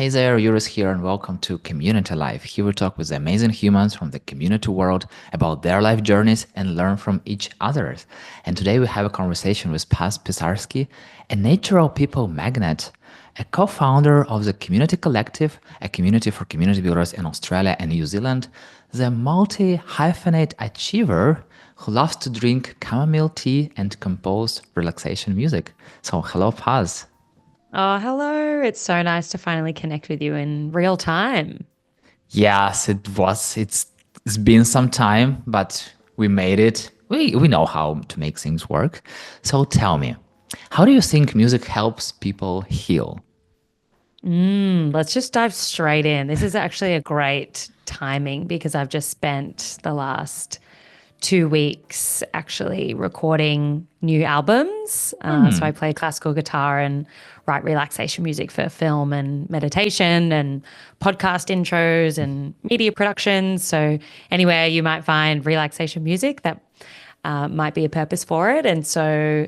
Hey there, Eurus here, and welcome to Community Life. Here we talk with amazing humans from the community world about their life journeys and learn from each other's. And today we have a conversation with Paz Pisarski, a natural people magnet, a co-founder of the Community Collective, a community for community builders in Australia and New Zealand, the multi-hyphenate achiever who loves to drink chamomile tea and compose relaxation music. So hello, Paz. Oh, hello. It's so nice to finally connect with you in real time. Yes, it was. It's been some time, but we made it. We know how to make things work. So tell me, how do you think music helps people heal? Let's just dive straight in. This is actually a great timing because I've just spent the last 2 weeks actually recording new albums. So I Hmm. play classical guitar and write relaxation music for film and meditation and podcast intros and media productions. So anywhere you might find relaxation music, that might be a purpose for it. And so,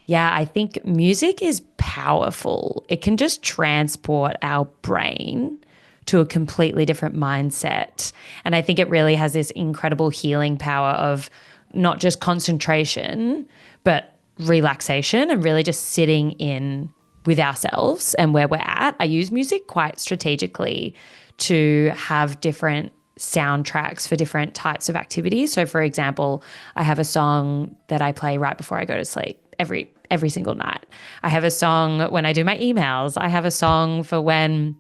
yeah, I think music is powerful. It can just transport our brain to a completely different mindset. And I think it really has this incredible healing power of not just concentration, but relaxation and really just sitting in with ourselves and where we're at. I use music quite strategically to have different soundtracks for different types of activities. So for example, I have a song that I play right before I go to sleep every single night. I have a song when I do my emails. I have a song for when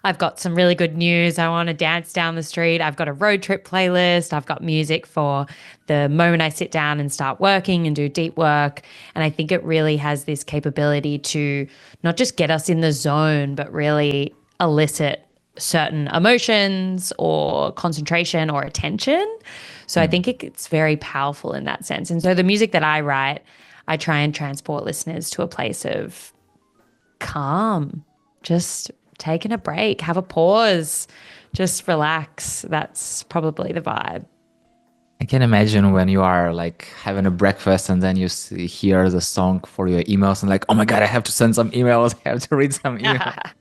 I've got some really good news. I want to dance down the street. I've got a road trip playlist. I've got music for the moment I sit down and start working and do deep work. And I think it really has this capability to not just get us in the zone, but really elicit certain emotions or concentration or attention. So I think it's very powerful in that sense. And so the music that I write, I try and transport listeners to a place of calm, just taking a break, have a pause, just relax. That's probably the vibe. I can imagine when you are like having a breakfast and then hear the song for your emails and like, oh my God, I have to send some emails. I have to read some emails.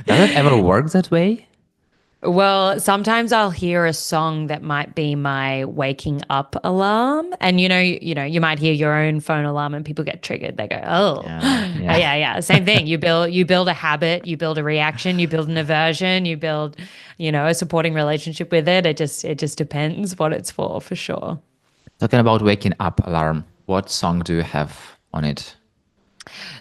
Does it ever work that way? Well, sometimes I'll hear a song that might be my waking up alarm, and you might hear your own phone alarm, and people get triggered. They go, "Oh, Yeah, yeah. yeah, yeah." Same thing. You build a habit, you build a reaction, you build an aversion, you build, a supporting relationship with it. It just depends what it's for sure. Talking about waking up alarm, what song do you have on it?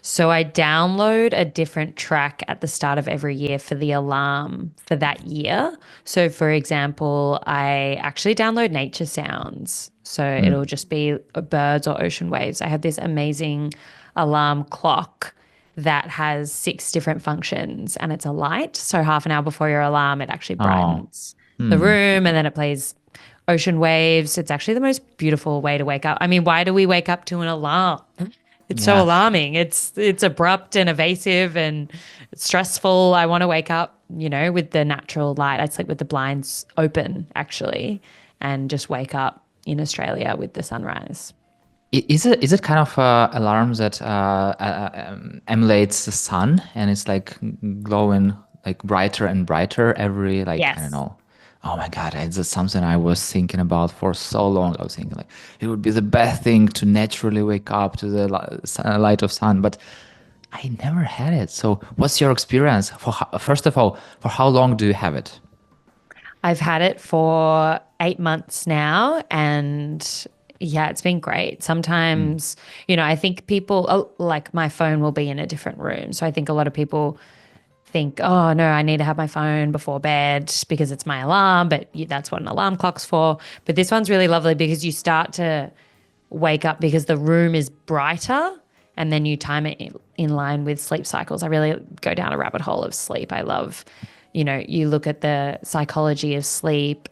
So I download a different track at the start of every year for the alarm for that year. So for example, I actually download nature sounds. So it'll Mm. just be birds or ocean waves. I have this amazing alarm clock that has 6 different functions and it's a light. So half an hour before your alarm, it actually Oh. brightens the Hmm. room and then it plays ocean waves. It's actually the most beautiful way to wake up. I mean, why do we wake up to an alarm? It's so Yeah. alarming. It's abrupt and evasive and stressful. I want to wake up, with the natural light. I sleep with the blinds open actually and just wake up in Australia with the sunrise. Is it kind of alarm that emulates the sun and it's like glowing like brighter and brighter every like I don't Yes. know. Oh my God, it's something I was thinking about for so long. I was thinking like it would be the best thing to naturally wake up to the light of sun, but I never had it. So what's your experience first of all, for how long do you have it? I've had it for 8 months now and yeah, it's been great. Mm. Sometimes, I think people, like my phone will be in a different room. So I think a lot of people think, oh no, I need to have my phone before bed because it's my alarm, but that's what an alarm clock's for. But this one's really lovely because you start to wake up because the room is brighter and then you time it in line with sleep cycles. I really go down a rabbit hole of sleep. I love, you look at the psychology of sleep.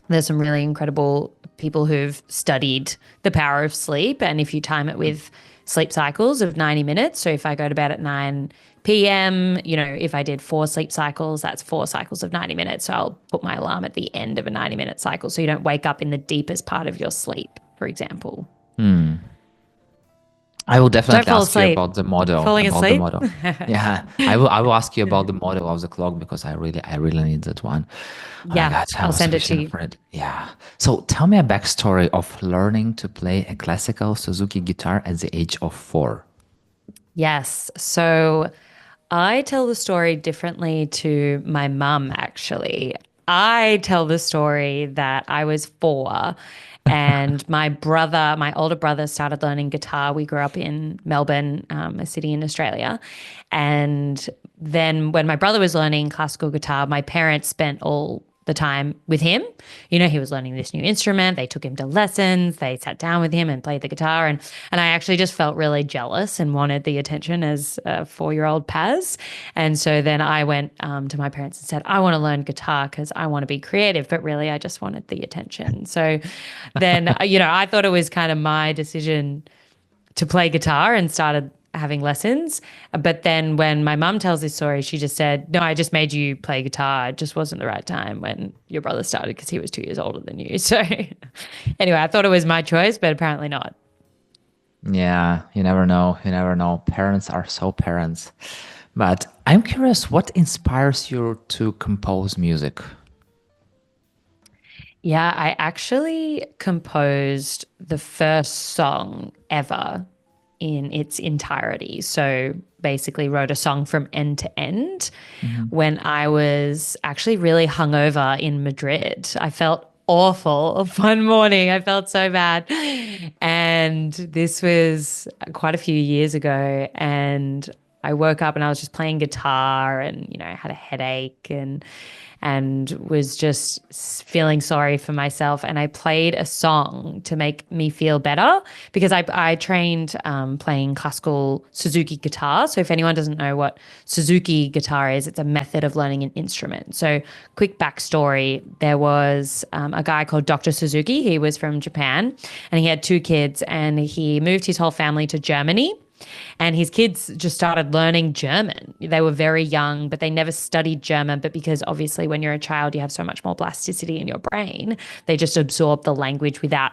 There's some really incredible people who've studied the power of sleep. And if you time it with sleep cycles of 90 minutes, so if I go to bed at 9 p.m., if I did 4 sleep cycles, that's 4 cycles of 90 minutes. So I'll put my alarm at the end of a 90-minute cycle so you don't wake up in the deepest part of your sleep, for example. Hmm. I will Don't definitely fall ask you asleep. about the model, Falling about the asleep? model. Yeah, I will ask you about the model of the clock because I really need that one. Oh my Yeah, God, I I'll was send it to wishing you. for it. Yeah. So tell me a backstory of learning to play a classical Suzuki guitar at the age of 4. Yes. So I tell the story differently to my mum, actually. I tell the story that I was 4 and my older brother, started learning guitar. We grew up in Melbourne, a city in Australia. And then when my brother was learning classical guitar, my parents spent all the time with him. He was learning this new instrument. They took him to lessons. They sat down with him and played the guitar. And I actually just felt really jealous and wanted the attention as a 4-year-old Paz. And so then I went to my parents and said, I want to learn guitar because I want to be creative. But really, I just wanted the attention. So then, I thought it was kind of my decision to play guitar and started having lessons. But then when my mum tells this story, she just said, no, I just made you play guitar. It just wasn't the right time when your brother started because he was 2 years older than you. So anyway, I thought it was my choice, but apparently not. Yeah, you never know. You never know. Parents are so parents. But I'm curious, what inspires you to compose music? Yeah, I actually composed the first song ever in its entirety. So basically wrote a song from end to end Mhm. when I was actually really hungover in Madrid. I felt awful one morning. I felt so bad. And this was quite a few years ago. And I woke up and I was just playing guitar and, I had a headache and was just feeling sorry for myself. And I played a song to make me feel better because I trained playing classical Suzuki guitar. So if anyone doesn't know what Suzuki guitar is, it's a method of learning an instrument. So quick backstory, there was a guy called Dr. Suzuki. He was from Japan and he had 2 kids and he moved his whole family to Germany. And his kids just started learning German. They were very young, but they never studied German. But because obviously, when you're a child, you have so much more plasticity in your brain, they just absorb the language without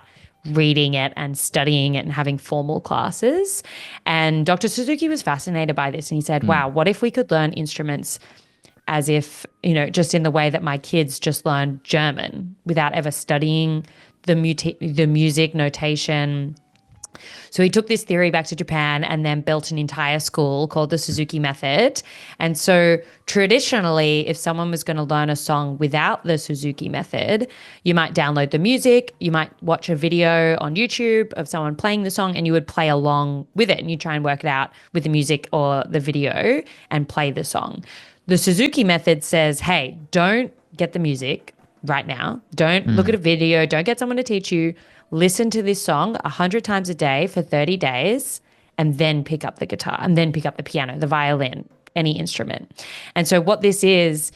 reading it and studying it and having formal classes. And Dr. Suzuki was fascinated by this. And he said, Mm. wow, what if we could learn instruments as if, just in the way that my kids just learn German without ever studying the music notation. So he took this theory back to Japan and then built an entire school called the Suzuki method. And so traditionally, if someone was going to learn a song without the Suzuki method, you might download the music, you might watch a video on YouTube of someone playing the song, and you would play along with it and you try and work it out with the music or the video and play the song. The Suzuki method says, hey, don't get the music right now. Don't look at Mm. a video. Don't get someone to teach you. Listen to this song 100 times a day for 30 days and then pick up the guitar and then pick up the piano, the violin, any instrument. And so what this is,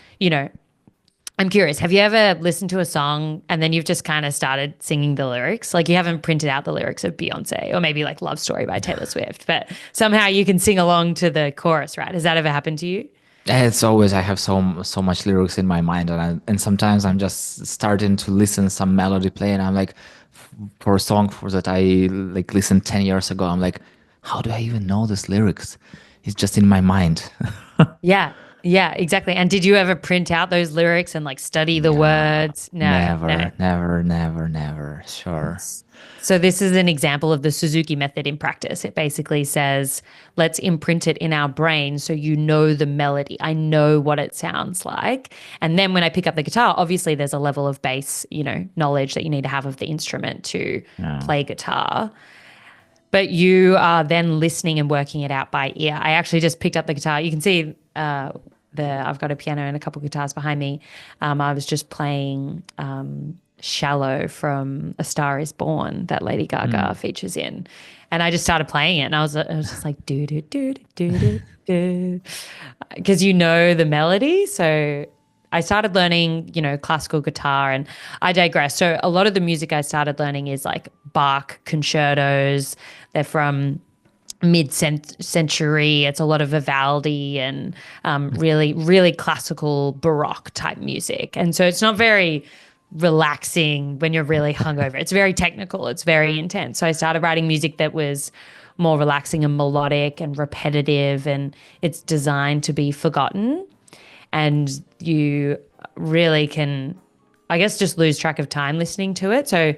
I'm curious, have you ever listened to a song and then you've just kind of started singing the lyrics? Like you haven't printed out the lyrics of Beyonce or maybe like Love Story by Taylor Swift, but somehow you can sing along to the chorus, right? Has that ever happened to you? It's always I have so much lyrics in my mind, and sometimes I'm just starting to listen some melody play, and I'm like, for a song for that I like listened 10 years ago, I'm like, how do I even know these lyrics? It's just in my mind. Yeah. Yeah, exactly. And did you ever print out those lyrics and like study the Yeah, words? No, no. never, never, never, never. Sure. So this is an example of the Suzuki method in practice. It basically says, let's imprint it in our brain so you know the melody. I know what it sounds like. And then when I pick up the guitar, obviously there's a level of bass, knowledge that you need to have of the instrument to Yeah. play guitar. But you are then listening and working it out by ear. I actually just picked up the guitar. You can see I've got a piano and a couple of guitars behind me. I was just playing "Shallow" from "A Star Is Born" that Lady Gaga Mm. features in, and I just started playing it, and I was just like do do do do do do, because the melody. So I started learning, classical guitar, and I digress. So a lot of the music I started learning is like Bach concertos. They're from mid-century. It's a lot of Vivaldi and really, really classical Baroque type music. And so it's not very relaxing when you're really hungover. It's very technical. It's very intense. So I started writing music that was more relaxing and melodic and repetitive, and it's designed to be forgotten. And you really can, I guess, just lose track of time listening to it. So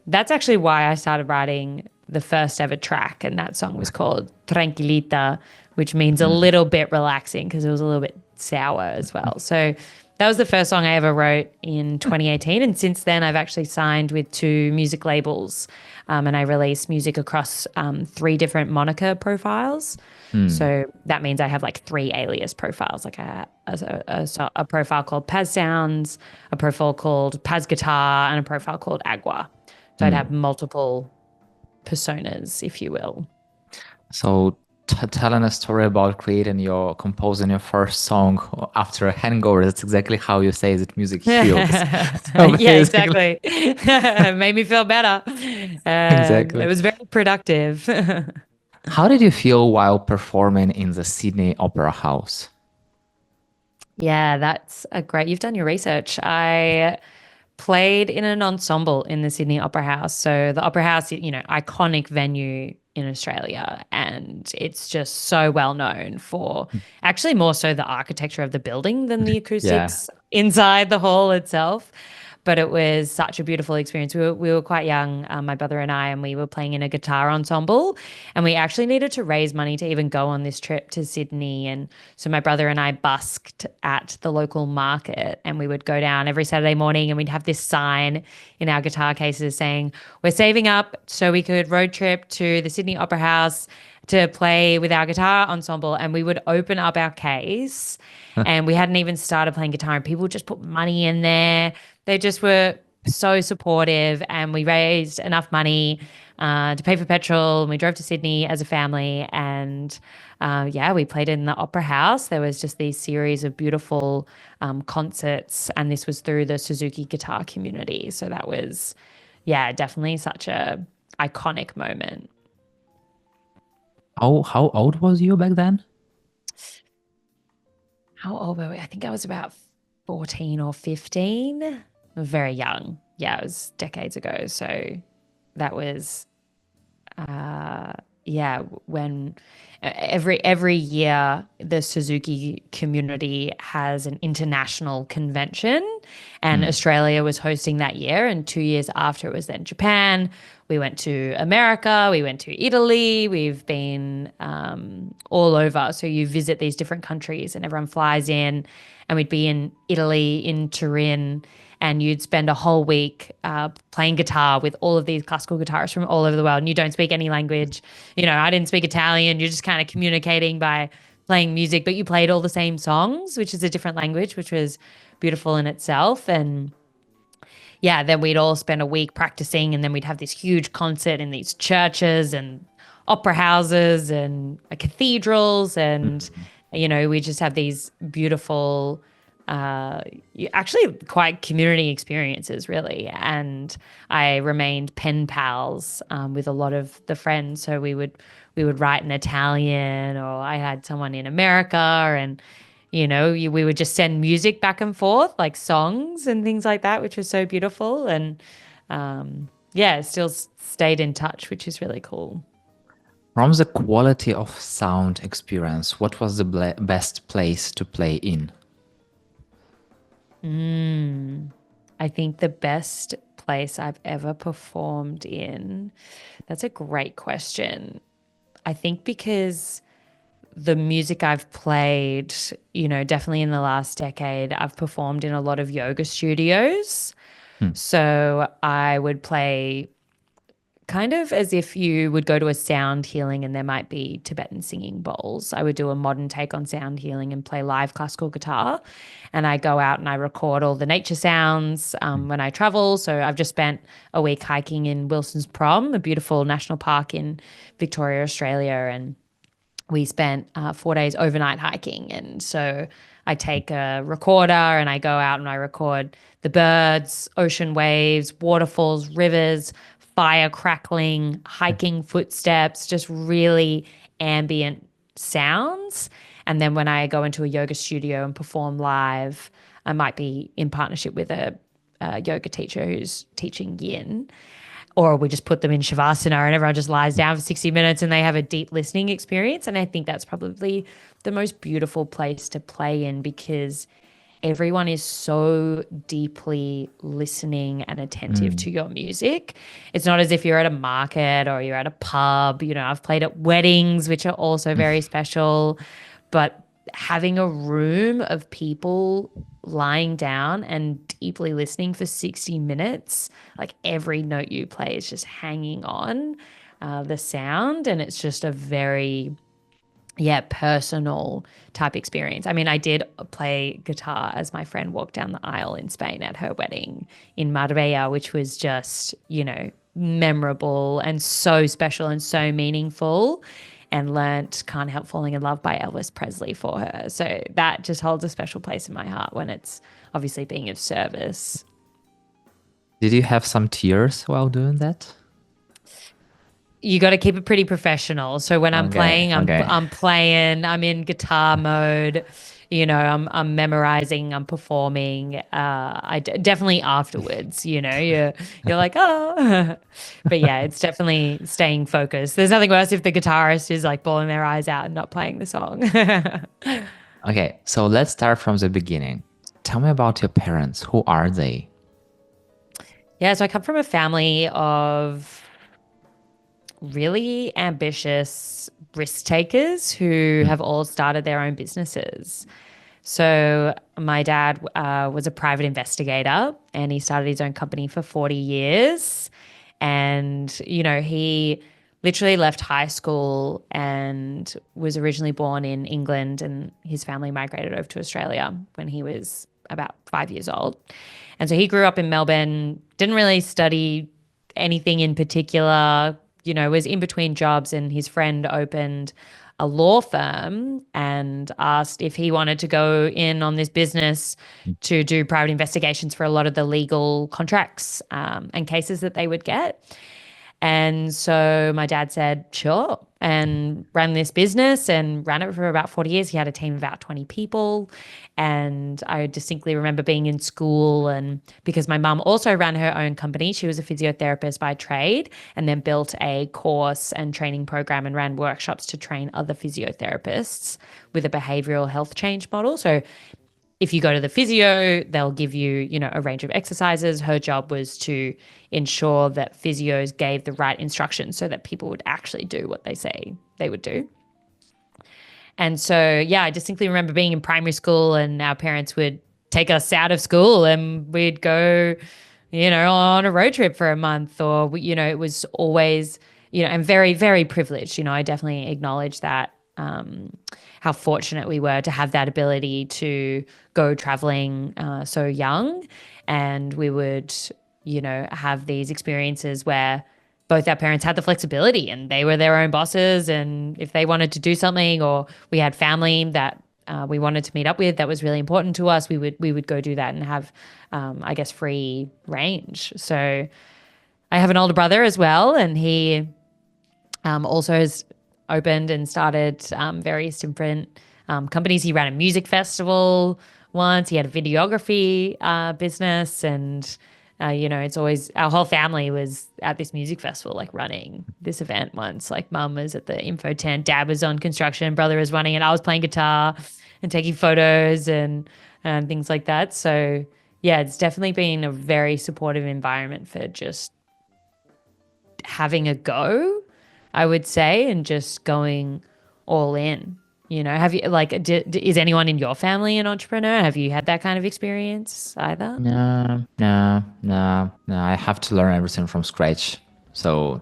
that's actually why I started writing the first ever track. And that song was called Tranquilita, which means a little bit relaxing because it was a little bit sour as well. So that was the first song I ever wrote in 2018. And since then, I've actually signed with two music labels, and I release music across three different moniker profiles. So that means I have like three alias profiles, like a profile called Paz Sounds, a profile called Paz Guitar, and a profile called Agua. So I'd have multiple personas, if you will. So telling a story about composing your first song after a hangover, that's exactly how you say that music heals. So Yeah, basically, exactly. Made me feel better. It exactly. was very productive. How did you feel while performing in the Sydney Opera House? Yeah, that's a great. You've done your research. I played in an ensemble in the Sydney Opera House. So the Opera House, iconic venue in Australia, and it's just so well known for actually more so the architecture of the building than the Yeah. acoustics inside the hall itself. But it was such a beautiful experience. We were quite young, my brother and we were playing in a guitar ensemble, and we actually needed to raise money to even go on this trip to Sydney. And so my brother and I busked at the local market, and we would go down every Saturday morning, and we'd have this sign in our guitar cases saying, "We're saving up so we could road trip to the Sydney Opera House to play with our guitar ensemble." And we would open up our case, and we hadn't even started playing guitar, and people would just put money in there. They just were so supportive, and we raised enough money to pay for petrol. And we drove to Sydney as a family, and yeah, we played in the Opera House. There was just these series of beautiful concerts, and this was through the Suzuki guitar community. So that was, yeah, definitely such a iconic moment. How old was you back then? How old were we? I think I was about 14 or 15. Very young. Yeah, it was decades ago. So that was yeah, when every year the Suzuki community has an international convention, and Australia was hosting that year. And 2 years after, it was then Japan. We went to America, we went to Italy, we've been all over. So you visit these different countries, and everyone flies in, and we'd be in Italy, in Turin, and you'd spend a whole week playing guitar with all of these classical guitarists from all over the world, and you don't speak any language. I didn't speak Italian. You're just kind of communicating by playing music, but you played all the same songs, which is a different language, which was beautiful in itself. And yeah, then we'd all spend a week practicing, and then we'd have this huge concert in these churches and opera houses and cathedrals, and we just have these beautiful actually quite community experiences, really. And I remained pen pals with a lot of the friends. So we would write in Italian, or I had someone in America, and we would just send music back and forth, like songs and things like that, which was so beautiful. And yeah, still stayed in touch, which is really cool. From the quality of sound experience, what was the best place to play in? I think the best place I've ever performed in, that's a great question. I think because the music I've played, definitely in the last decade, I've performed in a lot of yoga studios. So I would play kind of as if you would go to a sound healing and there might be Tibetan singing bowls. I would do a modern take on sound healing and play live classical guitar. And I go out and I record all the nature sounds when I travel. So I've just spent a week hiking in Wilson's Prom, a beautiful national park in Victoria, Australia. And we spent 4 days overnight hiking. And so I take a recorder and I go out and I record the birds, ocean waves, waterfalls, rivers, fire crackling, hiking footsteps, just really ambient sounds. And then when I go into a yoga studio and perform live, I might be in partnership with a yoga teacher who's teaching yin. or we just put them in shavasana and everyone just lies down for 60 minutes and they have a deep listening experience. And I think that's probably the most beautiful place to play in, because everyone is so deeply listening and attentive Mm. to your music. It's not as if you're at a market or you're at a pub. I've played at weddings, which are also very special, but having a room of people lying down and deeply listening for 60 minutes, like every note you play is just hanging on the sound. And it's just a very, yeah, personal type experience. I mean, I did play guitar as my friend walked down the aisle in Spain at her wedding in Marbella, which was just, memorable and so special and so meaningful, and learnt Can't Help Falling in Love by Elvis Presley for her. So that just holds a special place in my heart when it's obviously being of service. Did you have some tears while doing that? You got to keep it pretty professiontional. So when I'm Okay, playing, I'm okay. I'm playing. I'm in guitar mode. I'm memorizing. I'm performing. Definitely afterwards. You're like, oh, but yeah, it's definitely staying focused. There's nothing worse if the guitarist is like bawling their eyes out and not playing the song. Okay, so let's start from the beginning. Tell me about your parents. Who are they? Yeah, so I come from a family of really ambitious risk takers who Mm. have all started their own businesses. So my dad was a private investigator and he started his own company for 40 years. And, he literally left high school and was originally born in England, and his family migrated over to Australia when he was about 5 years old. And so he grew up in Melbourne, didn't really study anything in particular, was in between jobs, and his friend opened a law firm and asked if he wanted to go in on this business to do private investigations for a lot of the legal contracts and cases that they would get. And so my dad said, sure, and ran this business and ran it for about 40 years. He had a team of about 20 people. And I distinctly remember being in school, and because my mum also ran her own company, she was a physiotherapist by trade, and then built a course and training program and ran workshops to train other physiotherapists with a behavioral health change model. So if you go to the physio, they'll give you, a range of exercises. Her job was to ensure that physios gave the right instructions so that people would actually do what they say they would do. And so, yeah, I distinctly remember being in primary school and our parents would take us out of school and we'd go, on a road trip for a month, or, it was always, and very, very privileged. I definitely acknowledge that, how fortunate we were to have that ability to go traveling so young. And we would, have these experiences where both our parents had the flexibility and they were their own bosses. And if they wanted to do something, or we had family that we wanted to meet up with that was really important to us, we would go do that and have, I guess, free range. So I have an older brother as well, and he also has opened and started various different companies. He ran a music festival once. He had a videography business, and it's always our whole family was at this music festival, like running this event once. Like mum was at the info tent, dad was on construction, brother was running, and I was playing guitar and taking photos and things like that. So yeah, it's definitely been a very supportive environment for just having a go, I would say, and just going all in. Have you is anyone in your family an entrepreneur? Have you had that kind of experience either? No, no, no, no. I have to learn everything from scratch. So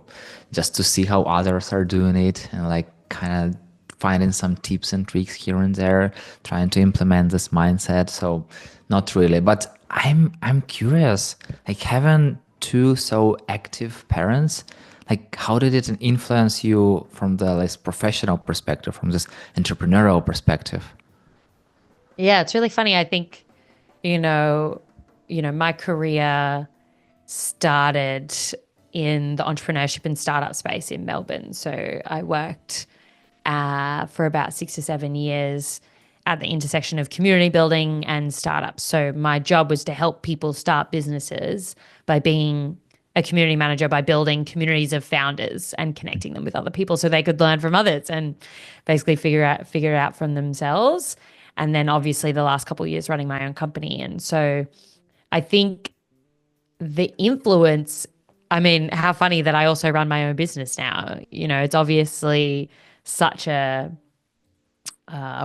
just to see how others are doing it and like kind of finding some tips and tricks here and there, trying to implement this mindset. So not really. But I'm curious, like having two so active parents, like how did it influence you from the less professional perspective, from this entrepreneurial perspective? Yeah, it's really funny. I think, you know, my career started in the entrepreneurship and startup space in Melbourne. So I worked for about 6 to 7 years at the intersection of community building and startups. So my job was to help people start businesses by being a community manager by building communities of founders and connecting them with other people so they could learn from others and basically figure it out from themselves. And then obviously the last couple of years running my own company. And so I think the influence, I mean, how funny that I also run my own business now. You know, it's obviously such a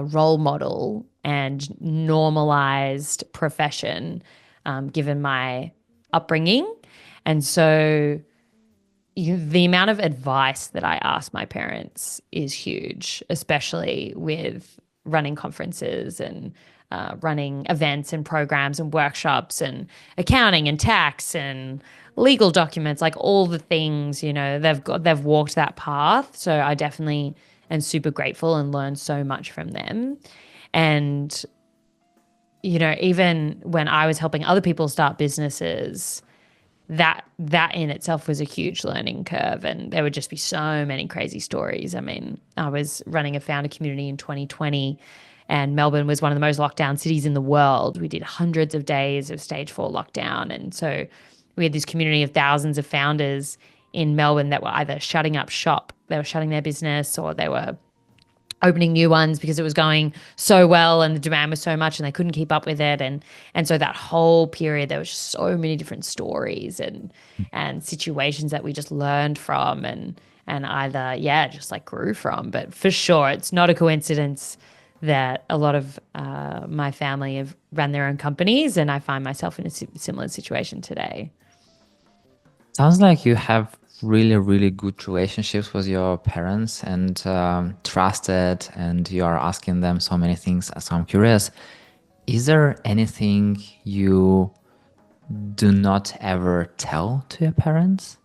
role model and normalized profession, given my upbringing. And so the amount of advice that I ask my parents is huge, especially with running conferences and running events and programs and workshops and accounting and tax and legal documents, like all the things, you know, they've walked that path. So I definitely am super grateful and learned so much from them. And, you know, even when I was helping other people start businesses, that in itself was a huge learning curve, and there would just be so many crazy stories. I mean, I was running a founder community in 2020, and Melbourne was one of the most locked down cities in the world. We did hundreds of days of stage 4 lockdown, and so we had this community of thousands of founders in Melbourne that were either shutting up shop, they were shutting their business, or they were opening new ones because it was going so well and the demand was so much and they couldn't keep up with it. And so that whole period there was just so many different stories and situations that we just learned from and either just like grew from. But for sure it's not a coincidence that a lot of my family have run their own companies, and I find myself in a similar situation today. Sounds like you have really, really good relationships with your parents and trusted, and you are asking them so many things. So I'm curious, is there anything you do not ever tell to your parents?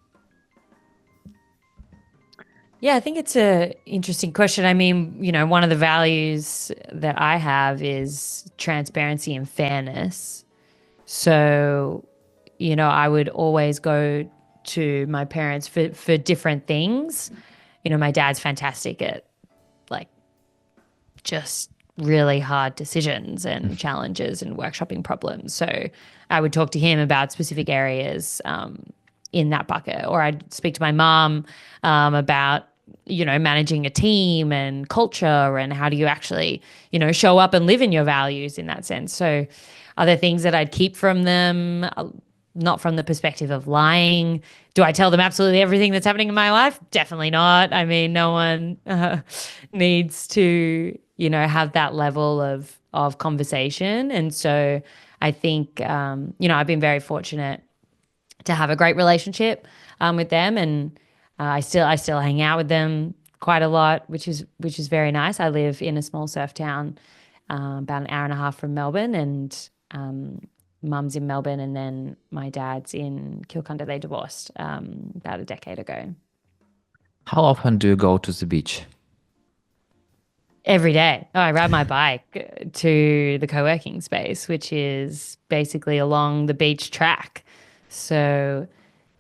Yeah, I think it's a interesting question. I mean, you know, one of the values that I have is transparency and fairness. So, you know, I would always go to my parents for different things. You know, my dad's fantastic at like just really hard decisions and challenges and workshopping problems. So I would talk to him about specific areas in that bucket, or I'd speak to my mom about, you know, managing a team and culture and how do you actually, you know, show up and live in your values in that sense. So are there things that I'd keep from them? Not from the perspective of lying. Do I tell them absolutely everything that's happening in my life? Definitely not. I mean, no one needs to, you know, have that level of conversation. And so I think, you know, I've been very fortunate to have a great relationship with them, and I still hang out with them quite a lot, which is very nice. I live in a small surf town about an hour and a half from Melbourne, and mum's in Melbourne, and then my dad's in Kilcunda. They divorced about a decade ago. How often do you go to the beach? Every day. Oh, I ride my bike to the co-working space, which is basically along the beach track. So,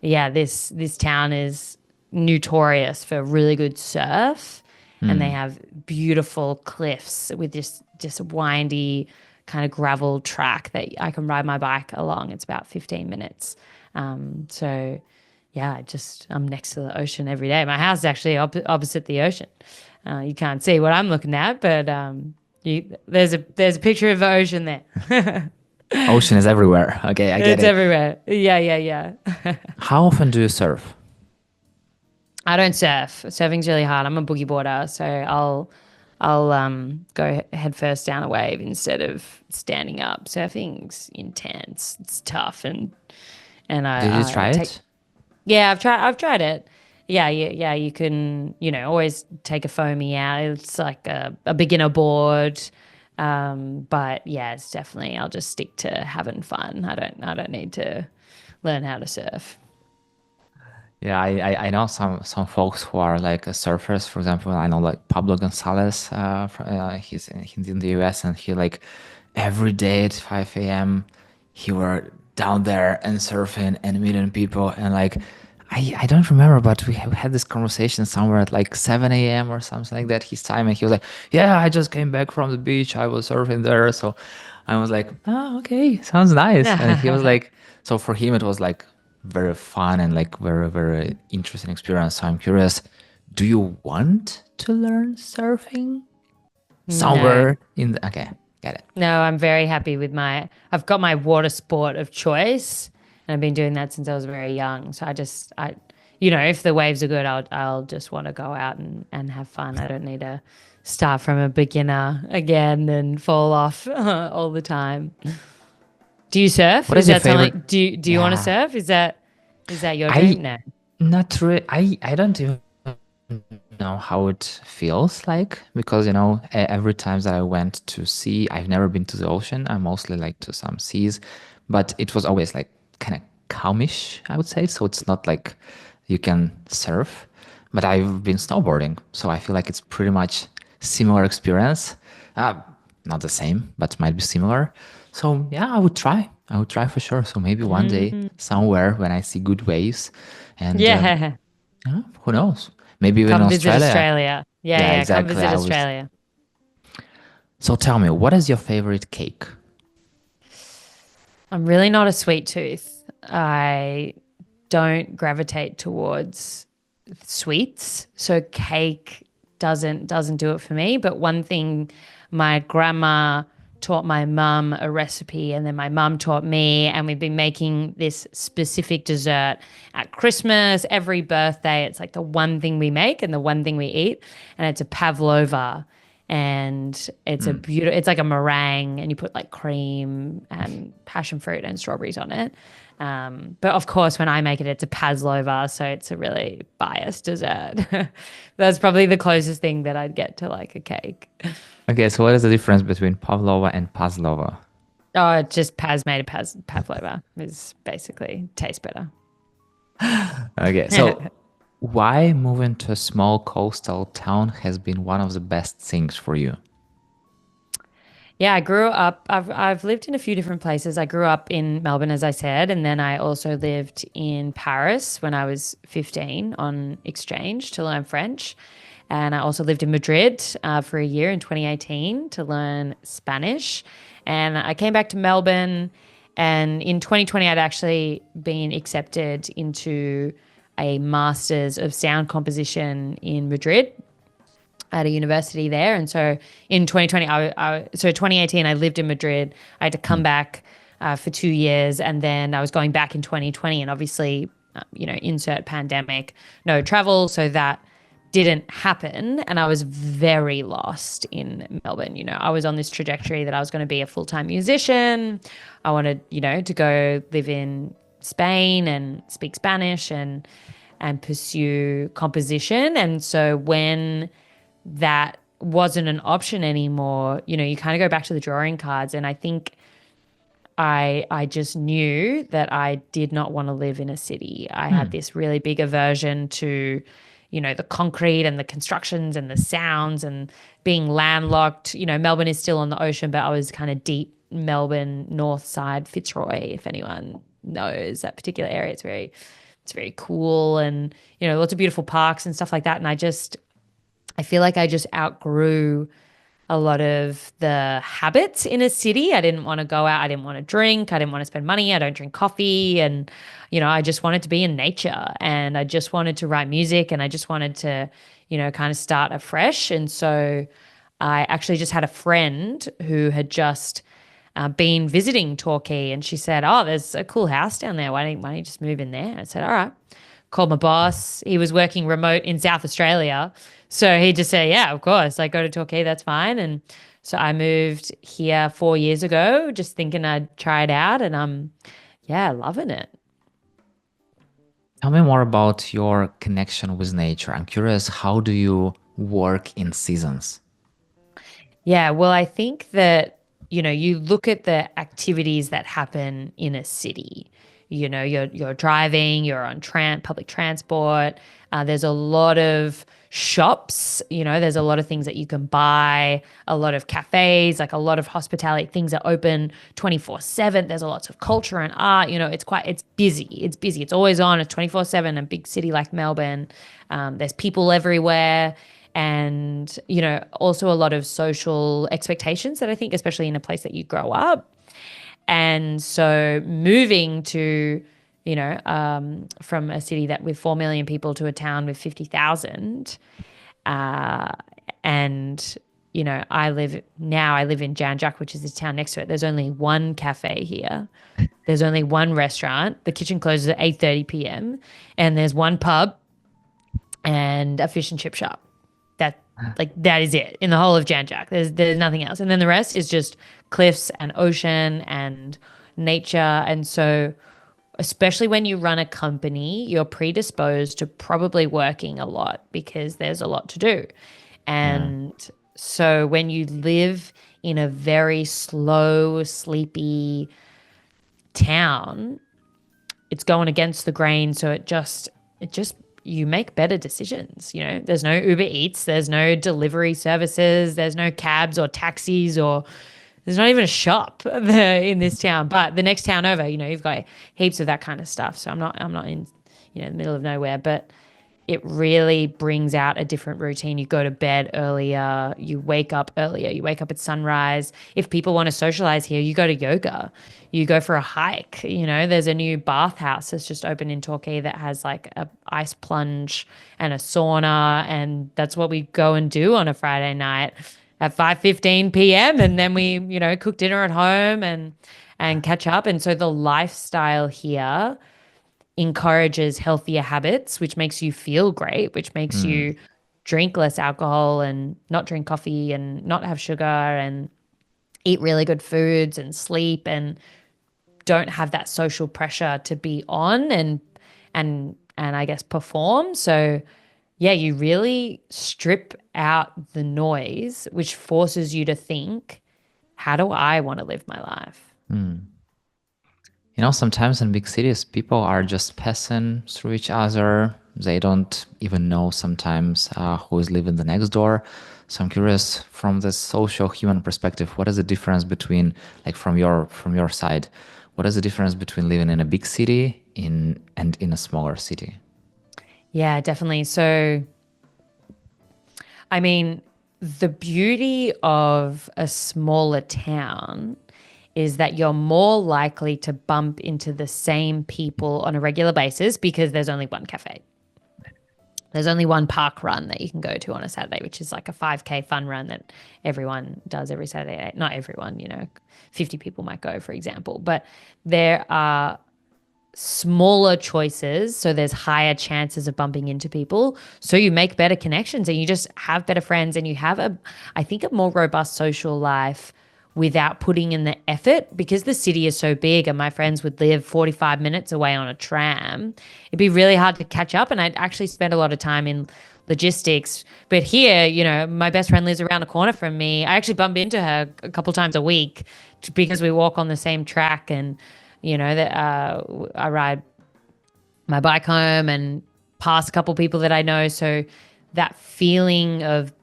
yeah, this town is notorious for really good surf, and they have beautiful cliffs with this just windy kind of gravel track that I can ride my bike along. It's about 15 minutes. So, yeah, I'm next to the ocean every day. My house is actually opposite the ocean. You can't see what I'm looking at, but there's a picture of the ocean there. Ocean is everywhere. Okay, I get It's it. everywhere. Yeah. How often do you surf? I don't surf. Surfing's really hard. I'm a boogie boarder, so I'll go head first down a wave instead of standing up. Surfing's intense. It's tough, and Did you I try take. it? Yeah, I've tried it. Yeah. You can, you know, always take a foamy out. It's like a beginner board. But yeah, it's definitely, I'll just stick to having fun. I don't need to learn how to surf. Yeah, I know some folks who are like surfers. For example, I know like Pablo Gonzalez. He's in the US, and he like every day at 5 a.m. he were down there and surfing and meeting people, and like I don't remember, but we have had this conversation somewhere at like 7 a.m. or something like that his time, and he was like, "Yeah, I just came back from the beach. I was surfing there." So I was like, "Oh, okay, sounds nice." And he was like, so for him it was like very fun and like very, very interesting experience. So I'm curious, do you want to learn surfing No. somewhere in the, okay, get it. No, I'm very happy with I've got my water sport of choice, and I've been doing that since I was very young. So if the waves are good, I'll just want to go out and have fun. I don't need to start from a beginner again and fall off all the time. Do you surf? What Is is your that favorite? something? Do you want to Yeah, surf? Is that your I dream? No. not really. I don't even know how it feels like because every time that I went to sea, I've never been to the ocean. I mostly like to some seas, but it was always like kind of calmish, I would say. So it's not like you can surf, but I've been snowboarding, so I feel like it's pretty much similar experience. Uh, Not the same, but might be similar. So yeah, I would try. I would try for sure. So maybe one day Mm, somewhere when I see good waves and yeah. yeah, who knows? Maybe even in Come visit Australia. Australia. Yeah, Yeah, yeah. Come exactly. visit I was. Australia. So tell me, what is your favorite cake? I'm really not a sweet tooth. I don't gravitate towards sweets, so cake doesn't do it for me. But one thing, my grandma taught my mum a recipe, and then my mum taught me, and we've been making this specific dessert at Christmas, every birthday. It's like the one thing we make and the one thing we eat, and it's a pavlova. And it's like a meringue, and you put like cream and passion fruit and strawberries on it. But of course, when I make it, it's a pavlova, so it's a really biased dessert. That's probably the closest thing that I'd get to like a cake. Okay, so what is the difference between pavlova and pavlova? Oh, it's just Paz made a pavlova is basically tastes better. Okay, so why moving to a small coastal town has been one of the best things for you? Yeah, I grew up. I've lived in a few different places. I grew up in Melbourne, as I said, and then I also lived in Paris when I was 15 on exchange to learn French. And I also lived in Madrid for a year in 2018 to learn Spanish. And I came back to Melbourne, and in 2020, I'd actually been accepted into a master's of sound composition in Madrid at a university there. And so in 2020, so 2018, I lived in Madrid. I had to come back for 2 years, and then I was going back in 2020. And obviously, insert pandemic, no travel, so that didn't happen. And I was very lost in Melbourne. I was on this trajectory that I was going to be a full-time musician. I wanted, to go live in Spain and speak Spanish and pursue composition. And so when that wasn't an option anymore, you kind of go back to the drawing cards. And I think I just knew that I did not want to live in a city. I had this really big aversion to, the concrete and the constructions and the sounds and being landlocked. Melbourne is still on the ocean, but I was kind of deep Melbourne, north side, Fitzroy, if anyone knows that particular area. It's very cool, and, lots of beautiful parks and stuff like that. And I feel like I just outgrew a lot of the habits in a city. I didn't want to go out. I didn't want to drink. I didn't want to spend money. I don't drink coffee. And, I just wanted to be in nature, and I just wanted to write music, and I just wanted to, kind of start afresh. And so I actually just had a friend who had just been visiting Torquay, and she said, "Oh, there's a cool house down there. Why don't you just move in there?" I said, "All right." Called my boss. He was working remote in South Australia. So he just said, "Yeah, of course. Like, go to Torquay, that's fine." And so I moved here 4 years ago, just thinking I'd try it out. And yeah, loving it. Tell me more about your connection with nature. I'm curious, how do you work in seasons? Yeah, well, I think that, you look at the activities that happen in a city. You're driving, you're on public transport. There's a lot of shops, there's a lot of things that you can buy, a lot of cafes, like a lot of hospitality, things are open 24/7. There's a lots of culture and art, it's busy. It's busy. It's always on. It's 24/7. A big city like Melbourne. There's people everywhere. And, also a lot of social expectations that I think, especially in a place that you grow up. And so moving to, from a city that with 4 million people to a town with 50,000. Uh, and I live in Janjak, which is the town next to it. There's only one cafe here. There's only one restaurant. The kitchen closes at 8:30 p.m. and there's one pub and a fish and chip shop. That that is it in the whole of Janjak. There's nothing else. And then the rest is just cliffs and ocean and nature. And so especially when you run a company, you're predisposed to probably working a lot because there's a lot to do. Yeah. And so when you live in a very slow, sleepy town, it's going against the grain. So it just you make better decisions. There's no Uber Eats, there's no delivery services, there's no cabs or taxis, or there's not even a shop there in this town. But the next town over, you've got heaps of that kind of stuff. So I'm not in the middle of nowhere, but it really brings out a different routine. You go to bed earlier, you wake up earlier, you wake up at sunrise. If people want to socialize here, you go to yoga, you go for a hike. There's a new bathhouse that's just opened in Torquay that has like a ice plunge and a sauna, and that's what we go and do on a Friday night at 5:15 p.m. And then we, cook dinner at home and catch up. And so the lifestyle here encourages healthier habits, which makes you feel great, which makes Mm. you drink less alcohol and not drink coffee and not have sugar and eat really good foods and sleep and don't have that social pressure to be on and I guess perform. So yeah, you really strip out the noise, which forces you to think, how do I want to live my life? Sometimes in big cities, people are just passing through each other. They don't even know sometimes who is living the next door. So I'm curious, from the social human perspective, what is the difference between, like, from your side, what is the difference between living in a big city and in a smaller city? Yeah, definitely. So I mean, the beauty of a smaller town is that you're more likely to bump into the same people on a regular basis because there's only one cafe. There's only one park run that you can go to on a Saturday, which is like a 5K fun run that everyone does every Saturday. Not everyone, 50 people might go, for example. But there are smaller choices, so there's higher chances of bumping into people, so you make better connections and you just have better friends and you have I think a more robust social life without putting in the effort, because the city is so big and my friends would live 45 minutes away on a tram. It'd be really hard to catch up, and I'd actually spend a lot of time in logistics. But here, my best friend lives around the corner from me. I actually bump into her a couple times a week because we walk on the same track, and that I ride my bike home and pass a couple people that I know. So that feeling of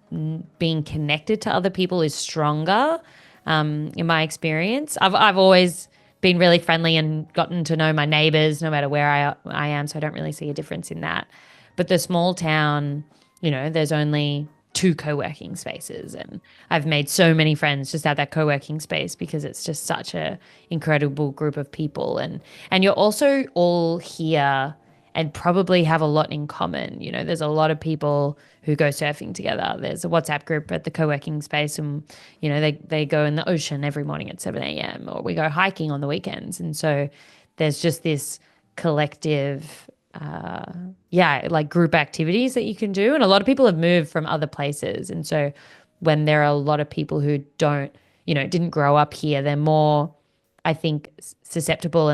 being connected to other people is stronger, in my experience. I've always been really friendly and gotten to know my neighbors no matter where I am. So I don't really see a difference in that. But the small town, there's only two co-working spaces, and I've made so many friends just at that co-working space because it's just such a incredible group of people, and you're also all here and probably have a lot in common. There's a lot of people who go surfing together. There's a WhatsApp group at the co-working space, and they go in the ocean every morning at 7 a.m. or we go hiking on the weekends. And so there's just this collective like group activities that you can do. And a lot of people have moved from other places. And so when there are a lot of people who didn't grow up here, they're more, I think, susceptible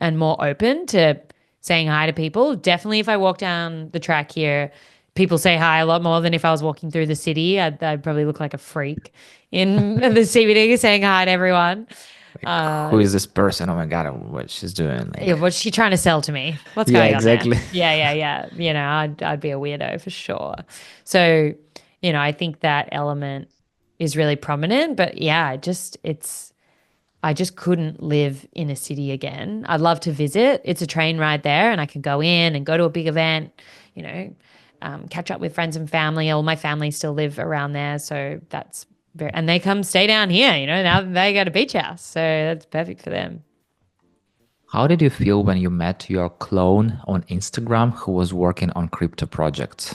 and more open to saying hi to people. Definitely if I walk down the track here, people say hi a lot more than if I was walking through the city. I'd probably look like a freak in the CBD saying hi to everyone. Like, who is this person? Oh my God, what she's doing? Yeah, Like, what's she trying to sell to me? What's yeah, going on there? exactly. Yeah. I'd be a weirdo for sure. So, I think that element is really prominent. But yeah, I just couldn't live in a city again. I'd love to visit. It's a train ride there, and I can go in and go to a big event, catch up with friends and family. All my family still live around there, so that's and they come stay down here. Now they got a beach house, so that's perfect for them. How did you feel when you met your clone on Instagram who was working on crypto projects?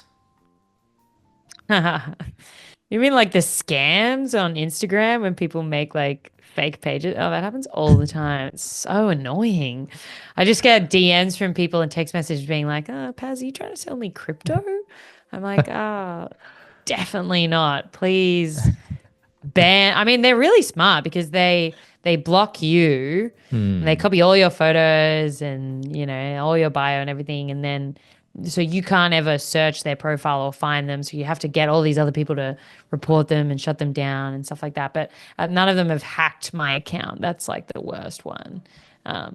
You mean like the scams on Instagram when people make like fake pages? Oh, that happens all the time. It's so annoying. I just get DMs from people and text messages being like, "Oh, Paz, are you trying to sell me crypto?" I'm like, "Oh, definitely not. Please ban." I mean, they're really smart because they block you and they Hmm. copy all your photos and all your bio and everything, and then so you can't ever search their profile or find them. So you have to get all these other people to report them and shut them down and stuff like that. But none of them have hacked my account. That's like the worst one.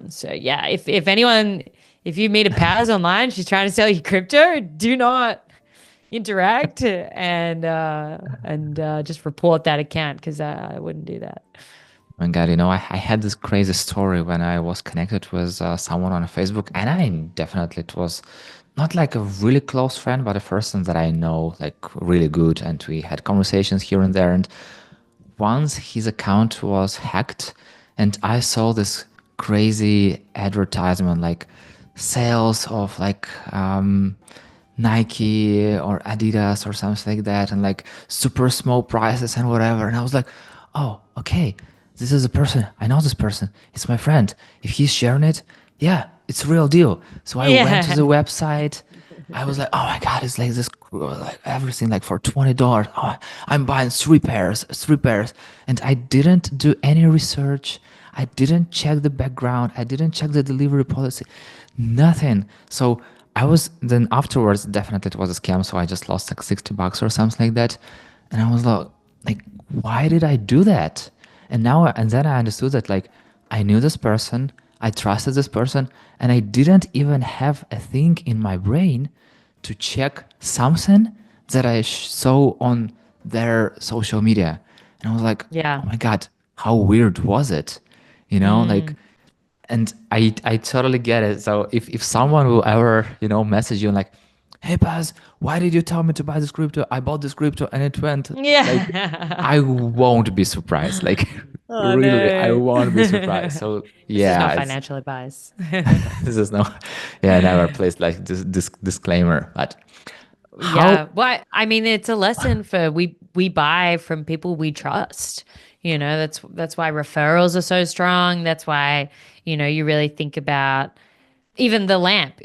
So yeah, if anyone, if you meet a Paz online, she's trying to sell you crypto, do not interact and just report that account because I wouldn't do that. My God, I had this crazy story when I was connected with someone on Facebook, and I definitely, it was not like a really close friend, but a person that I know like really good, and we had conversations here and there. And once his account was hacked, and I saw this crazy advertisement, like sales of like Nike or Adidas or something like that, and like super small prices and whatever. And I was like, oh, okay, this is a person. I know this person. It's my friend. If he's sharing it, yeah, it's a real deal. So I went to Yeah. the website. I was like, oh my God, it's like this, like everything like for $20. Oh, I'm buying three pairs. And I didn't do any research. I didn't check the background. I didn't check the delivery policy. Nothing. So I was then afterwards, definitely it was a scam. So I just lost like $60 or something like that. And I was like, why did I do that? And then I understood that like I knew this person, I trusted this person, and I didn't even have a thing in my brain to check something that I saw on their social media. And I was like, Yeah. oh my God, how weird was it? Like, Mm. and I totally get it. So if someone will ever, message you like, hey Paz, why did you tell me to buy this crypto? I bought this crypto and it went like Yeah. I won't be surprised. Like Oh really, I no. won't be surprised. So This is not yeah, it's financial advice. this is no, yeah, never placed like this disclaimer. But how? Yeah. Well, I mean, it's a lesson for we buy from people we trust. That's why referrals are so strong. That's why, you really think about even the lamp.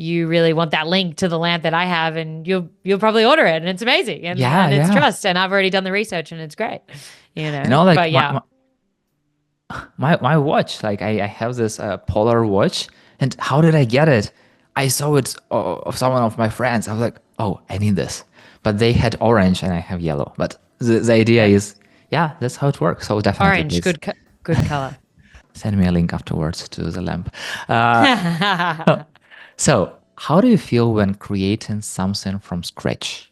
You really want that link to the lamp that I have, and you'll probably order it, and it's amazing, and Yeah, and it's yeah. trust, and I've already done the research, and it's great. Like But yeah, my watch. Like I have this Polar watch, and how did I get it? I saw it of someone of my friends. I was like, oh, I need this. But they had orange, and I have yellow. But the idea yeah, is, yeah, that's how it works. So definitely, orange, please good color. send me a link afterwards to the lamp. Uh, so, how do you feel when creating something from scratch?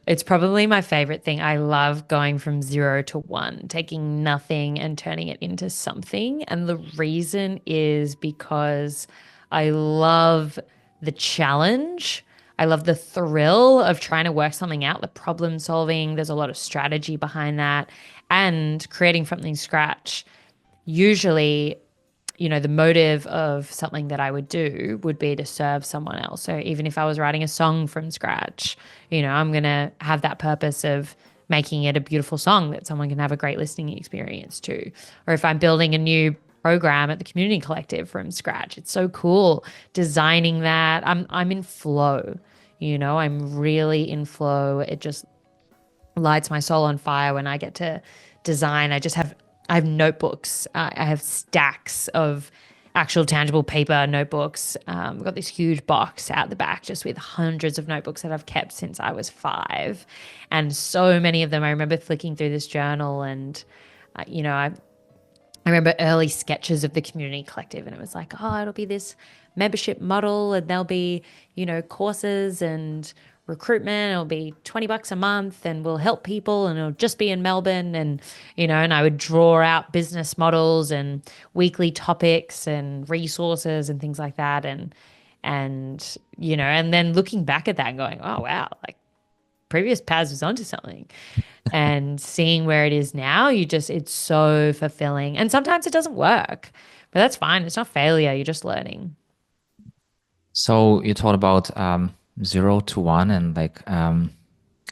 It's probably my favorite thing. I love going from 0 to 1, taking nothing and turning it into something. And the reason is because I love the challenge. I love the thrill of trying to work something out, the problem solving. There's a lot of strategy behind that and creating something scratch. Usually the motive of something that I would do would be to serve someone else. So even if I was writing a song from scratch, I'm going to have that purpose of making it a beautiful song that someone can have a great listening experience to. Or if I'm building a new program at the community collective from scratch, it's so cool designing that. I'm in flow. I'm really in flow. It just lights my soul on fire when I get to design. I have notebooks. I have stacks of actual tangible paper notebooks. I've got this huge box out the back just with hundreds of notebooks that I've kept since I was 5. And so many of them, I remember flicking through this journal and, I remember early sketches of the community collective, and it was like, oh, it'll be this membership model, and there'll be, courses and recruitment. It'll be $20 a month, and we'll help people, and it'll just be in Melbourne. And I would draw out business models and weekly topics and resources and things like that. And then looking back at that and going, oh, wow, like previous Paz was onto something. And seeing where it is now, it's so fulfilling. And sometimes it doesn't work, but that's fine. It's not failure. You're just learning. So you talked about 0 to 1 and like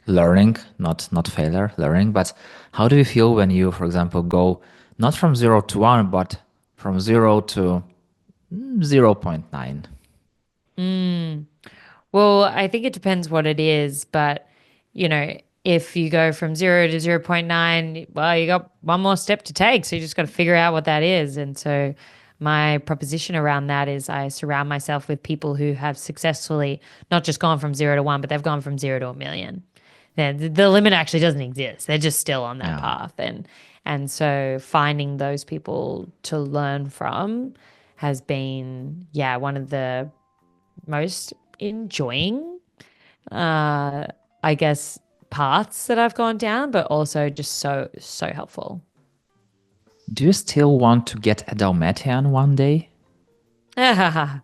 learning, not failure, learning. But how do you feel when you, for example, go not from 0 to 1, but from 0 to 0.9? Well, I think it depends what it is, but if you go from 0 to 0.9, well, you got one more step to take. So you just got to figure out what that is. And so my proposition around that is I surround myself with people who have successfully not just gone from 0 to 1, but they've gone from 0 to 1 million. The limit actually doesn't exist. They're just still on that Yeah. path. And so finding those people to learn from has been, yeah, one of the most enjoying, I guess, paths that I've gone down, but also just so helpful. Do you still want to get a Dalmatian one day? Yeah,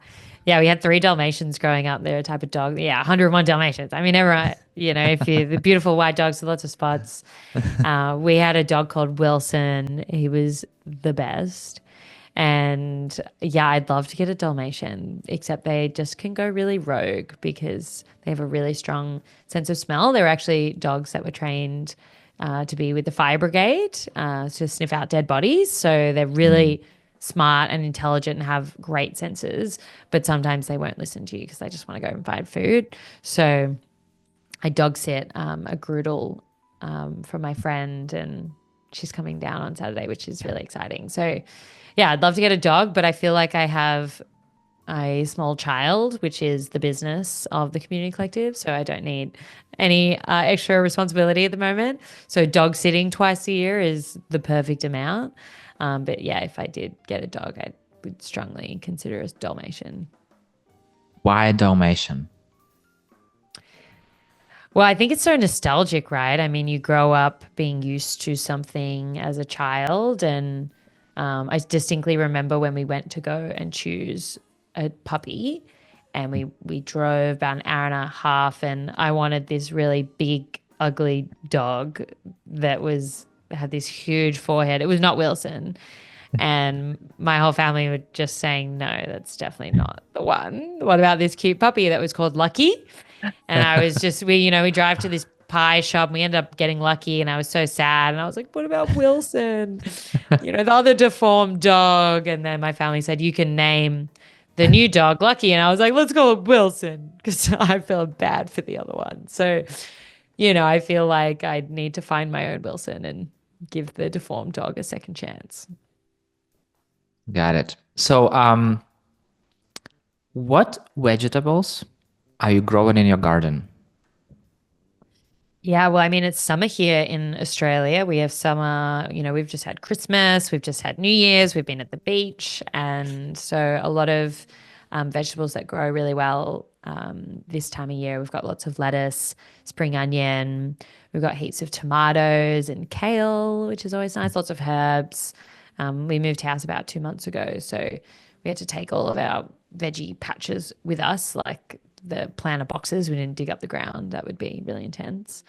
we had 3 Dalmatians growing up. They're a type of dog. Yeah, 101 Dalmatians. I mean, everyone, if you the beautiful white dogs with lots of spots. We had a dog called Wilson. He was the best. And yeah, I'd love to get a Dalmatian, except they just can go really rogue because they have a really strong sense of smell. They're actually dogs that were trained to be with the fire brigade to sniff out dead bodies. So they're really smart and intelligent and have great senses, but sometimes they won't listen to you because they just want to go and find food. So I dog sit a Groodle from my friend, and she's coming down on Saturday, which is really exciting. So, yeah, I'd love to get a dog, but I feel like I have a small child, which is the business of the community collective. So I don't need any extra responsibility at the moment. So dog sitting twice a year is the perfect amount. But yeah, if I did get a dog, I would strongly consider a Dalmatian. Why Dalmatian? Well, I think it's so nostalgic, right? I mean, you grow up being used to something as a child. And I distinctly remember when we went to go and choose a puppy, and we drove about an hour and a half, and I wanted this really big, ugly dog that had this huge forehead. It was not Wilson. And my whole family were just saying, no, that's definitely not the one. What about this cute puppy that was called Lucky? And I was just, we drive to this pie shop and we ended up getting Lucky, and I was so sad. And I was like, what about Wilson? The other deformed dog. And then my family said, you can name the new dog Lucky. And I was like, let's call it Wilson because I felt bad for the other one. So, I feel like I need to find my own Wilson and give the deformed dog a second chance. Got it. So, what vegetables are you growing in your garden? Yeah, well, I mean, it's summer here in Australia. We have summer, we've just had Christmas, we've just had New Year's, we've been at the beach. And so a lot of vegetables that grow really well this time of year. We've got lots of lettuce, spring onion, we've got heaps of tomatoes and kale, which is always nice, lots of herbs. We moved house about 2 months ago, so we had to take all of our veggie patches with us, like the planter boxes. We didn't dig up the ground. That would be really intense.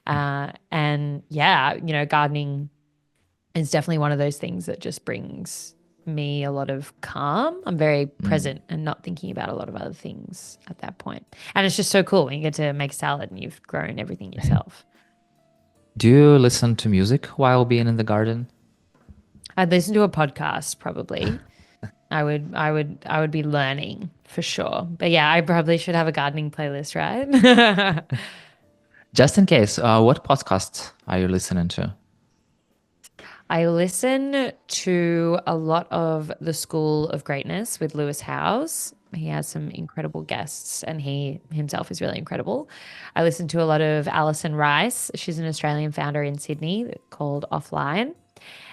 And yeah, gardening is definitely one of those things that just brings me a lot of calm. I'm very present and not thinking about a lot of other things at that point. And it's just so cool when you get to make salad and you've grown everything yourself. Do you listen to music while being in the garden? I'd listen to a podcast probably. I would be learning for sure. But yeah, I probably should have a gardening playlist, right? Just in case, what podcasts are you listening to? I listen to a lot of The School of Greatness with Lewis Howes. He has some incredible guests, and he himself is really incredible. I listen to a lot of Alison Rice. She's an Australian founder in Sydney called Offline.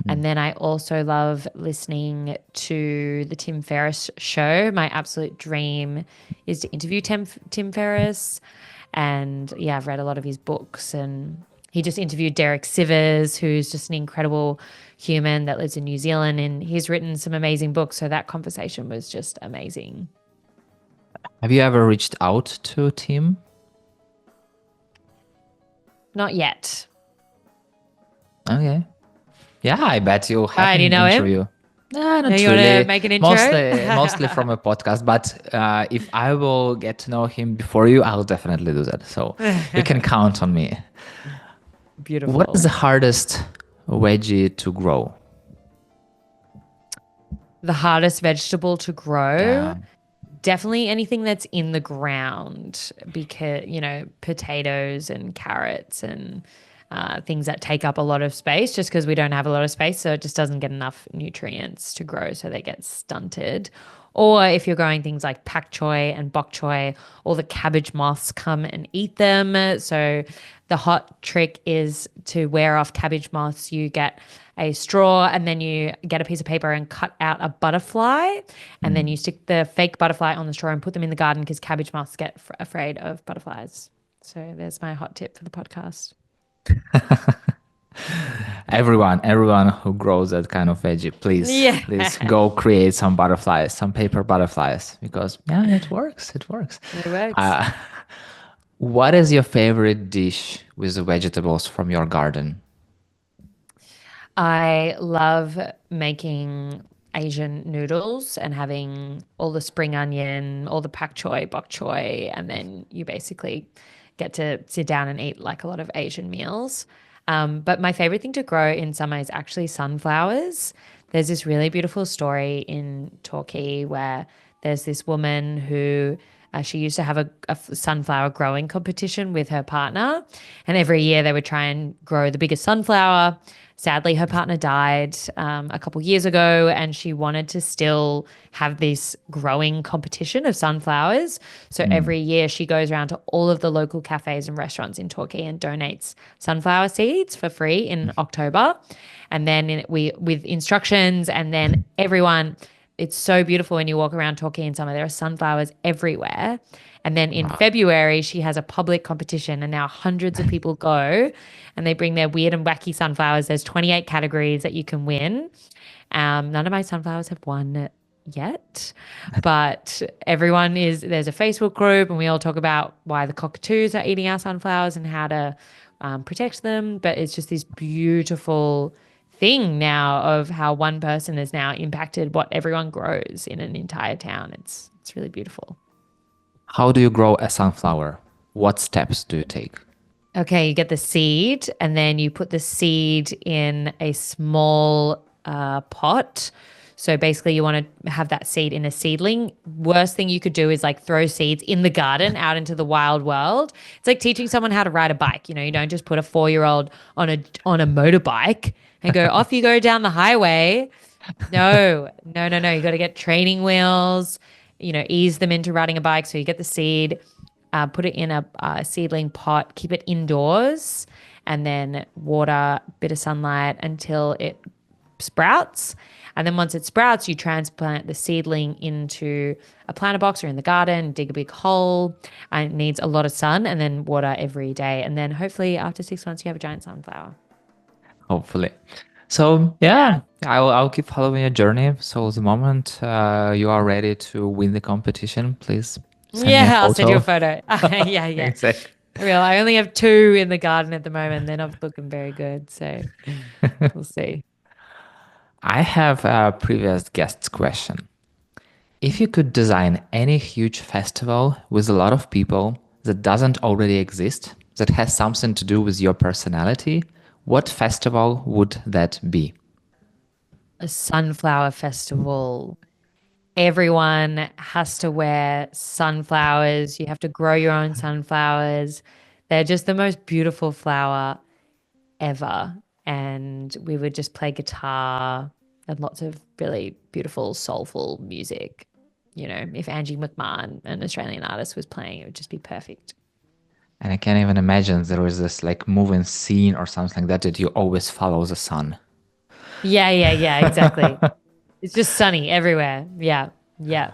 And then I also love listening to the Tim Ferriss show. My absolute dream is to interview Tim Ferriss. And yeah, I've read a lot of his books, and he just interviewed Derek Sivers, who's just an incredible human that lives in New Zealand, and he's written some amazing books. So that conversation was just amazing. Have you ever reached out to Tim? Not yet. Okay. Yeah, I bet you All have right, you him know him? interview. Nah, Now not you want to really. make an intro? Mostly from a podcast. But if I will get to know him before you, I'll definitely do that. So you can count on me. What is Beautiful. the hardest veggie to grow? The hardest vegetable to grow? Yeah. Definitely anything that's in the ground because, potatoes and carrots and things that take up a lot of space just because we don't have a lot of space. So it just doesn't get enough nutrients to grow. So they get stunted. Or if you're growing things like pak choi and bok choy, all the cabbage moths come and eat them. So the hot trick is to wear off cabbage moths. You get a straw and then you get a piece of paper and cut out a butterfly. And then you stick the fake butterfly on the straw and put them in the garden because cabbage moths get afraid of butterflies. So there's my hot tip for the podcast. Everyone who grows that kind of veggie, Yeah, please go create some butterflies, some paper butterflies, because yeah, it works. It works. it works. Uh, what is your favorite dish with the vegetables from your garden? I love making Asian noodles and having all the spring onion, all the pak choi, bok choy, and then you basically get to sit down and eat like a lot of Asian meals. But my favorite thing to grow in summer is actually sunflowers. There's this really beautiful story in Torquay where there's this woman who she used to have a sunflower growing competition with her partner. And every year they would try and grow the biggest sunflower. Sadly, her partner died a couple years ago, and she wanted to still have this growing competition of sunflowers. So every year she goes around to all of the local cafes and restaurants in Torquay and donates sunflower seeds for free in October. And then with instructions, and then everyone, it's so beautiful when you walk around Torquay in summer. There are sunflowers everywhere. And then in Wow. February, she has a public competition, and now hundreds of people go and they bring their weird and wacky sunflowers. There's 28 categories that you can win. None of my sunflowers have won yet, but there's a Facebook group, and we all talk about why the cockatoos are eating our sunflowers and how to protect them. But it's just this beautiful thing now of how one person has now impacted what everyone grows in an entire town. It's really beautiful. How do you grow a sunflower? What steps do you take? Okay, you get the seed and then you put the seed in a small pot. So basically, you want to have that seed in a seedling. Worst thing you could do is like throw seeds in the garden out into the wild world. It's like teaching someone how to ride a bike. You don't just put a 4-year-old on a motorbike and go off you go down the highway. No, no, no, no. You got to get training wheels, ease them into riding a bike. So you get the seed, put it in a seedling pot, keep it indoors, and then water, bit of sunlight until it sprouts. And then once it sprouts, you transplant the seedling into a planter box or in the garden, dig a big hole, and it needs a lot of sun and then water every day. And then hopefully after 6 months, you have a giant sunflower. Hopefully. So yeah, I'll keep following your journey. So the moment you are ready to win the competition, please send me a Yeah, I'll send you a photo. photo. Yeah, yeah. Exactly. Real. I only have 2 in the garden at the moment. They're not looking very good. So we'll see. I have a previous guest's question. If you could design any huge festival with a lot of people that doesn't already exist, that has something to do with your personality, what festival would that be? A sunflower festival. Everyone has to wear sunflowers. You have to grow your own sunflowers. They're just the most beautiful flower ever. And we would just play guitar and lots of really beautiful, soulful music. If Angie McMahon, an Australian artist, was playing, it would just be perfect. And I can't even imagine there is this like moving scene or something like that that you always follow the sun. Yeah, yeah, yeah, exactly. It's just sunny everywhere. Yeah, yeah.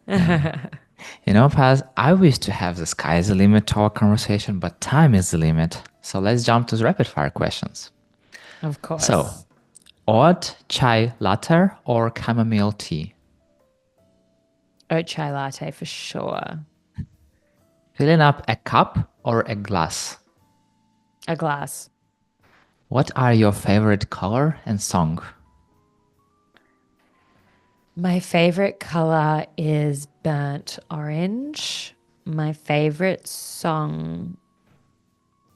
You know, Paz, I wish to have the sky is the limit to our conversation, but time is the limit. So let's jump to the rapid fire questions. Of So, course. hot chai latte or chamomile tea? Oat chai latte for sure. Filling up a cup or a glass? A glass. What are your favorite color and song? My favorite color is burnt orange. My favorite song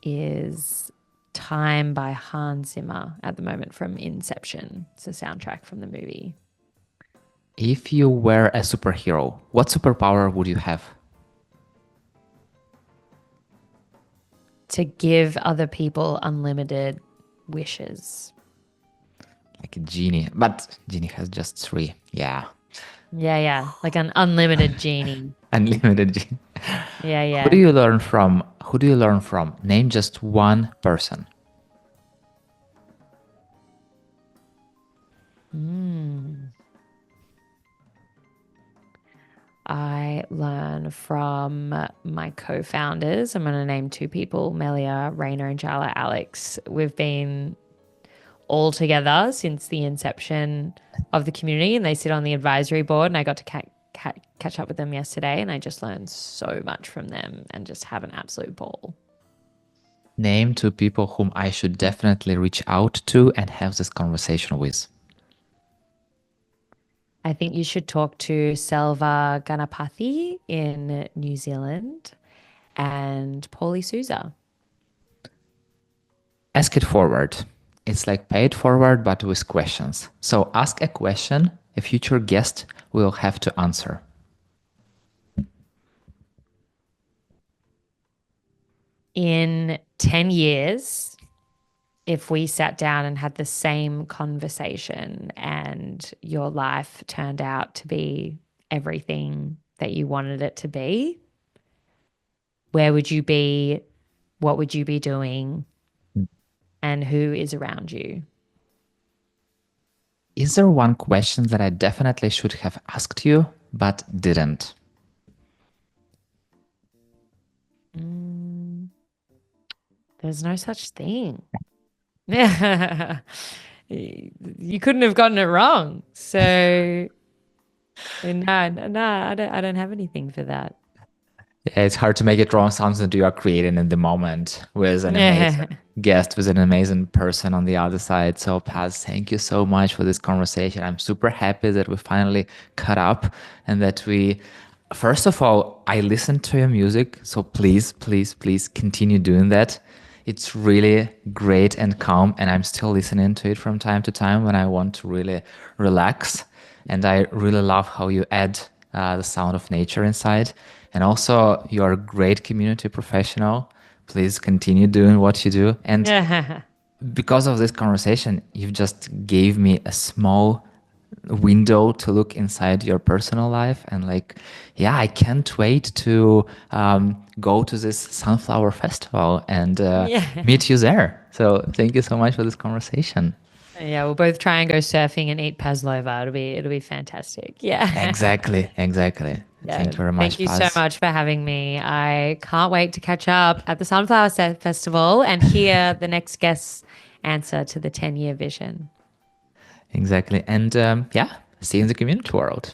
is Time by Hans Zimmer at the moment from Inception. It's a soundtrack from the movie. If you were a superhero, what superpower would you have? To give other people unlimited wishes. Like a genie, but genie has just three. Yeah, Yeah, yeah. Like an unlimited genie. unlimited genie. Yeah, Who do yeah. you learn from? Who do you learn from? Name just one person. I learn from my co-founders. I'm going to name two people, Melia, Raina, and Jala Alex. We've been all together since the inception of the community, and they sit on the advisory board, and I got to catch up with them yesterday, and I just learned so much from them and just have an absolute ball. Name two people whom I should definitely reach out to and have this conversation with. I think you should talk to Selva Ganapathy in New Zealand and Paulie Souza. Ask it forward. It's like pay it forward, but with questions. So ask a question a future guest will have to answer. In 10 years, if we sat down and had the same conversation and your life turned out to be everything that you wanted it to be, where would you be? What would you be doing? And who is around you? Is there one question that I definitely should have asked you, but didn't? There's no such thing. Yeah. You couldn't have gotten it wrong. So no, I don't have anything for that. Yeah, it's hard to make it wrong something that you are creating in the moment with an amazing guest, with an amazing person on the other side. So Paz, thank you so much for this conversation. I'm super happy that we finally caught up and that we, first of all, I listened to your music. So please, please, please continue doing that. It's really great and calm, and I'm still listening to it from time to time when I want to really relax. And I really love how you add the sound of nature inside. And also, you're a great community professional. Please continue doing what you do. And Yeah. because of this conversation, you've just gave me a small window to look inside your personal life. And like, yeah, I can't wait to go to this sunflower festival and Yeah. meet you there. So thank you so much for this conversation. Yeah, we'll both try and go surfing and eat pavlova. It'll be fantastic. Yeah. Exactly, exactly. Thank Yeah. you very Thank much, you so Paz. much for having me. I can't wait to catch up at the Sunflower Festival and hear the next guest's answer to the 10-year vision. Exactly. And yeah, see you in the community world.